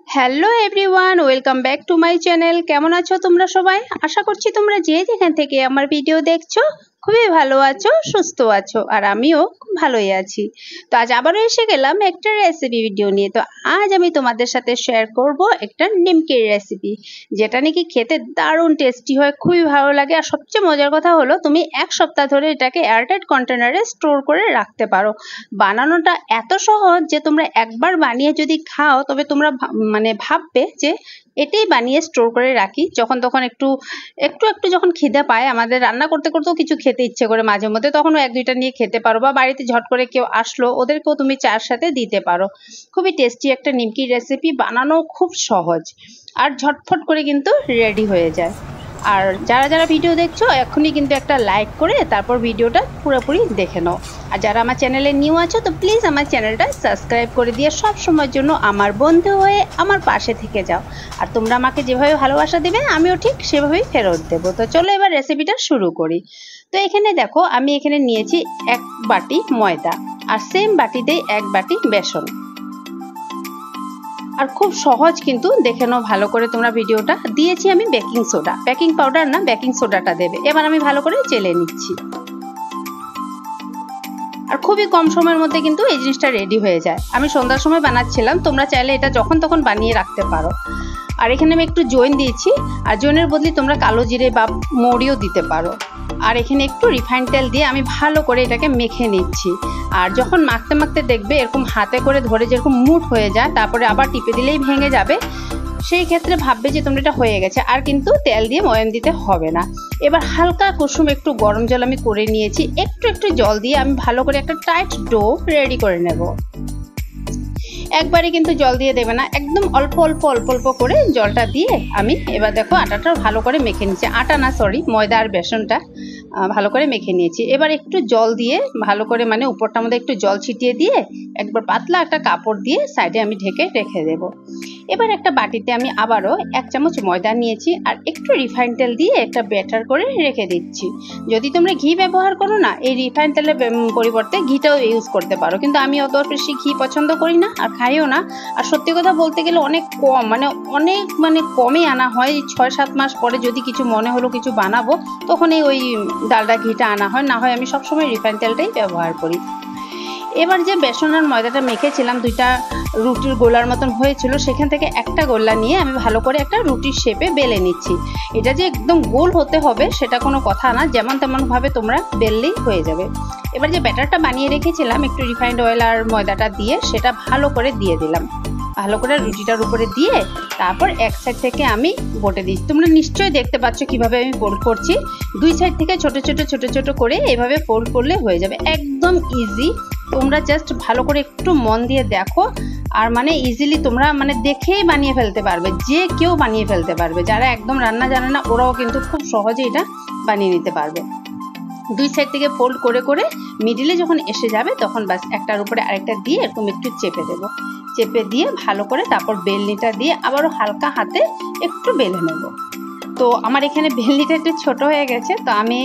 Hello everyone, welcome back to my channel. কেমন আছো তোমরা সবাই? আশা করছি তোমরা যে যেখান থেকে আমার ভিডিও দেখছো খুবই ভালো আছো, সুস্থ আছো, আর আমিও খুব ভালোই আছি। তো আজ আবারও এসে গেলাম একটা রেসিপি ভিডিও নিয়ে। তো আজ আমি তোমাদের সাথে শেয়ার করব একটা নিমকির রেসিপি, যেটা নাকি খেতে দারুণ টেস্টি হয়, খুবই ভালো লাগে। আর সবচেয়ে মজার কথা হলো তুমি এক সপ্তাহ ধরে এটাকে এয়ারটাইট কন্টেনারে স্টোর করে রাখতে পারো। বানানোটা এত সহজ যে তোমরা একবার বানিয়ে যদি খাও তবে তোমরা ভাববে যে এটাই বানিয়ে স্টোর করে রাখি, যখন তখন একটু একটু একটু যখন খিদে পায়, আমাদের রান্না করতে করতেও কিছু খেতে ইচ্ছে করে মাঝে মধ্যে, তখনও এক দুইটা নিয়ে খেতে পারো, বা বাড়িতে ঝট করে কেউ আসলো ওদেরকেও তুমি চার সাথে দিতে পারো। খুবই টেস্টি একটা নিমকির রেসিপি, বানানো খুব সহজ আর ঝটফট করে কিন্তু রেডি হয়ে যায়। আর যারা যারা ভিডিও দেখছো এখনই কিন্তু একটা লাইক করে তারপর ভিডিওটা পুরোপুরি দেখে নাও। আর যারা আমার চ্যানেলে নিউ আছো তো প্লিজ আমার চ্যানেলটা সাবস্ক্রাইব করে দিয়ে সব সময়ের জন্য আমার বন্ধু হয়ে আমার পাশে থেকে যাও। আর তোমরা আমাকে যেভাবে ভালোবাসা দেবে আমিও ঠিক সেভাবেই ফেরত দেবো। তো চলো এবার রেসিপিটা শুরু করি। তো এখানে দেখো, আমি এখানে নিয়েছি 1 বাটি ময়দা, আর সেম বাটিতেই 1 বাটি বেসন। আর খুব সহজ, কিন্তু দেখে নাও ভালো করে তোমরা ভিডিওটা। দিয়েছি আমি বেকিং সোডা, বেকিং পাউডার না, বেকিং সোডাটা দেবে। এবার আমি ভালো করে চেলে নিচ্ছি। আর খুবই কম সময়ের মধ্যে কিন্তু এই জিনিসটা রেডি হয়ে যায়। আমি সন্ধ্যার সময় বানাচ্ছিলাম, তোমরা চাইলে এটা যখন তখন বানিয়ে রাখতে পারো। আর এখানে আমি একটু জৈন দিয়েছি, আর জৈনের বদলে তোমরা কালো জিরে বা মৌরিও দিতে পারো। আর এখানে একটু রিফাইন তেল দিয়ে আমি ভালো করে এটাকে মেখে নিচ্ছি। আর যখন মাখতে মাখতে দেখবে এরকম হাতে করে ধরে যেরকম মুঠ হয়ে যায়, তারপরে আবার টিপে দিলেই ভেঙে যাবে, সেই ক্ষেত্রে ভাববে যে তোমরা এটা হয়ে গেছে। আর কিন্তু তেল দিয়ে ময়ান দিতে হবে না। এবার হালকা কুসুম একটু গরম জল আমি করে নিয়েছি, একটু একটু জল দিয়ে আমি ভালো করে একটা টাইট ডো রেডি করে নেব। একবারে কিন্তু জল দিয়ে দেবে না, একদম অল্প অল্প অল্প অল্প করে জলটা দিয়ে আমি এবার দেখো আটাটা ভালো করে মেখে নিচ্ছি। আটা না, সরি, ময়দা আর বেসনটা ভালো করে মেখে নিয়েছি। এবার একটু জল দিয়ে ভালো করে উপরটার মধ্যে একটু জল ছিটিয়ে দিয়ে একবার পাতলা একটা কাপড় দিয়ে সাইডে আমি ঢেকে রেখে দেব। এবার একটা বাটিতে আমি আবারও 1 চামচ ময়দা নিয়েছি আর একটু রিফাইন তেল দিয়ে একটা ব্যাটার করে রেখে দিচ্ছি। যদি তোমরা ঘি ব্যবহার করো না, এই রিফাইন তেলের পরিবর্তে ঘিটাও ইউজ করতে পারো, কিন্তু আমি অত বেশি ঘি পছন্দ করি না আর খাইও না। আর সত্যি কথা বলতে গেলে অনেক কম, অনেক কমই আনা হয়। 6-7 মাস পরে যদি কিছু মনে হলো কিছু বানাবো, তখনই ওই ডালডা ঘিটা আনা হয়, না হয় আমি সবসময় রিফাইন তেলটাই ব্যবহার করি। এবার যে বেসন আর ময়দাটা মেখেছিলাম, 2টা রুটির গোলার মতন হয়েছিল, সেখান থেকে একটা গোলা নিয়ে আমি ভালো করে একটা রুটির শেপে বেলে নিচ্ছি। এটা যে একদম গোল হতে হবে সেটা কোনো কথা না, যেমন তেমন ভাবে তোমরা বেললেই হয়ে যাবে। এবার যে ব্যাটারটা বানিয়ে রেখেছিলাম একটু রিফাইন্ড অয়েল আর ময়দাটা দিয়ে, সেটা ভালো করে দিয়ে দিলাম। ভালো করে রুটিটার উপরে দিয়ে তারপর এক সাইড থেকে আমি বটে দিচ্ছি। তোমরা নিশ্চয়ই দেখতে পাচ্ছ কিভাবে আমি ফোল্ড করছি। 2 সাইড থেকে ছোট ছোট ছোট ছোট করে এভাবে ফোল্ড করলে হয়ে যাবে, একদম ইজি। তোমরা জাস্ট ভালো করে একটু মন দিয়ে দেখো, আর ইজিলি তোমরা দেখেই বানিয়ে ফেলতে পারবে, যে কেউ বানিয়ে ফেলতে পারবে। যারা একদম রান্না জানে না ওরাও কিন্তু খুব সহজে এটা বানিয়ে নিতে পারবে। 2 সাইড থেকে ফোল্ড করে করে মিডিলে যখন এসে যাবে তখন বাস একটার উপরে আরেকটা দিয়ে এরকম একটু চেপে দেব। চেপে দিয়ে ভালো করে তারপর বেলনিটা দিয়ে আবারও হালকা হাতে একটু বেলে নেব। তো আমার এখানে বেলনিটা একটু ছোট হয়ে গেছে, তো আমি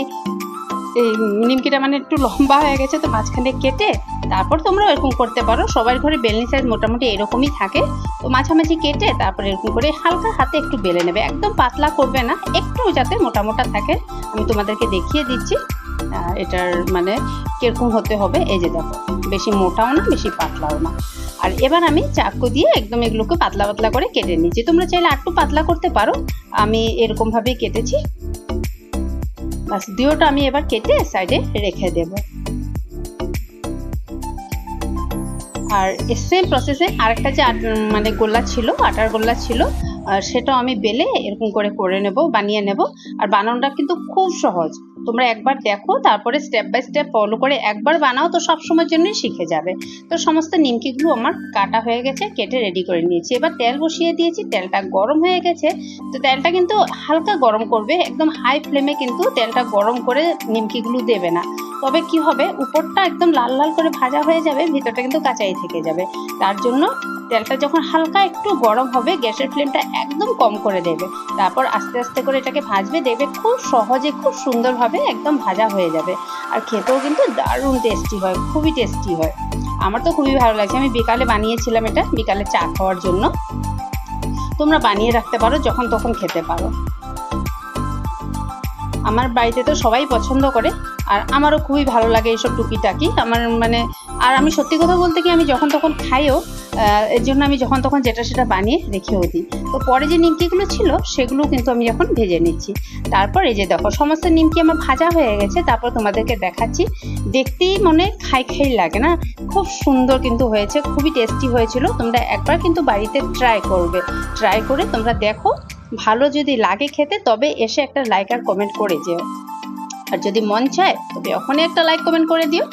এই নিমকিটা একটু লম্বা হয়ে গেছে, তো মাঝখানে কেটে তারপর তোমরা এরকম করতে পারো। সবার ঘরে বেলনি সাইজ মোটামুটি এরকমই থাকে, তো মাঝামাঝি কেটে তারপর এরকম করে হালকা হাতে একটু বেলে নেবে। একদম পাতলা করবে না, একটু যাতে মোটা মোটা থাকে। আমি তোমাদেরকে দেখিয়ে দিচ্ছি এটার কিরকম হতে হবে। এই যে দেখো, বেশি মোটাও না বেশি পাতলাও না। আর এবার আমি চাকু দিয়ে একদম এগুলোকে পাতলা পাতলা করে কেটে নিচ্ছি। তোমরা চাইলে একটু পাতলা করতে পারো, আমি এরকম ভাবেই কেটেছি। বাস দুটোটা আমি এবার কেটে সাইডে রেখে দেব। আর সেম প্রসেসে আরেকটা যে গোল্লা ছিল, আটার গোল্লা ছিল, সেটাও আমি বেলে এরকম করে নেব, বানিয়ে নেব। আর বানানোটা কিন্তু খুব সহজ, তোমরা একবার দেখো তারপরে স্টেপ বাই স্টেপ ফলো করে একবার বানাও, তো সব সময়ের জন্যই শিখে যাবে। তো সমস্ত নিমকিগুলো আমার কাটা হয়ে গেছে, কেটে রেডি করে নিয়েছি। এবার তেল বসিয়ে দিয়েছি, তেলটা গরম হয়ে গেছে। তো তেলটা কিন্তু হালকা গরম করবে, একদম হাই ফ্লেমে কিন্তু তেলটা গরম করে নিমকিগুলো দেবে না। তবে কি হবে, উপরটা একদম লাল লাল করে ভাজা হয়ে যাবে, ভিতরটা কিন্তু কাঁচাই থেকে যাবে। তার জন্য তেলটা যখন হালকা একটু গরম হবে, গ্যাসের ফ্লেমটা একদম কম করে দেবে। তারপর আস্তে আস্তে করে এটাকে ভাজবে, দেখবে খুব সহজে খুব সুন্দরভাবে একদম ভাজা হয়ে যাবে। আর খেতেও কিন্তু দারুণ টেস্টি হয়, খুবই টেস্টি হয়। আমার তো খুবই ভালো লাগছে। আমি বিকালে বানিয়েছিলাম এটা, বিকালে চা খাওয়ার জন্য। তোমরা বানিয়ে রাখতে পারো, যখন তখন খেতে পারো। আমার বাড়িতে তো সবাই পছন্দ করে, আর আমারও খুবই ভালো লাগে এইসব টুকিটাকি। আমার মানে, আর আমি সত্যি কথা বলতে কি আমি যখন তখন খাইও, এর জন্য আমি যখন তখন যেটা সেটা বানিয়ে রেখেও দিই। তো পরে যে নিমকিগুলো ছিল সেগুলো কিন্তু আমি এখন ভেজে নিচ্ছি। তারপর এই যে দেখো সমস্ত নিমকি আমার ভাজা হয়ে গেছে, তারপর তোমাদেরকে দেখাচ্ছি। দেখতেই মনে খাই খাই লাগে না, খুব সুন্দর কিন্তু হয়েছে, খুবই টেস্টি হয়েছিল। তোমরা একবার কিন্তু বাড়িতে ট্রাই করবে, ট্রাই করে তোমরা দেখো, ভালো যদি লাগে খেতে তবে এসে একটা লাইক আর কমেন্ট করে যেও। আর যদি মন চায় তবে ওখানে একটা লাইক কমেন্ট করে দিও।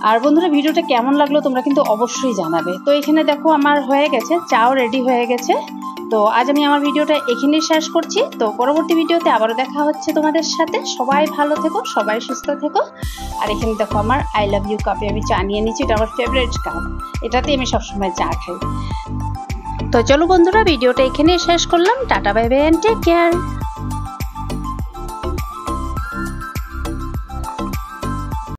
আর বন্ধুরা ভিডিওটা কেমন লাগলো তোমরা কিন্তু অবশ্যই জানাবে। তো এখানে দেখো আমার হয়ে গেছে, চাও রেডি হয়ে গেছে। তো আজ আমি আমার ভিডিওটা এখানেই শেষ করছি। তো পরবর্তী ভিডিওতে আবারও দেখা হচ্ছে তোমাদের সাথে। সবাই ভালো থেকো, সবাই সুস্থ থেকো। আর এখানে দেখো আমার আই লাভ ইউ কাপে আমি চা নিয়ে নিচ্ছি, এটা আমার ফেভারিট কাপ, এটাতেই আমি সবসময় চা খাই। তো চলো বন্ধুরা ভিডিওটা এখানেই শেষ করলাম। Tata bye bye and take care.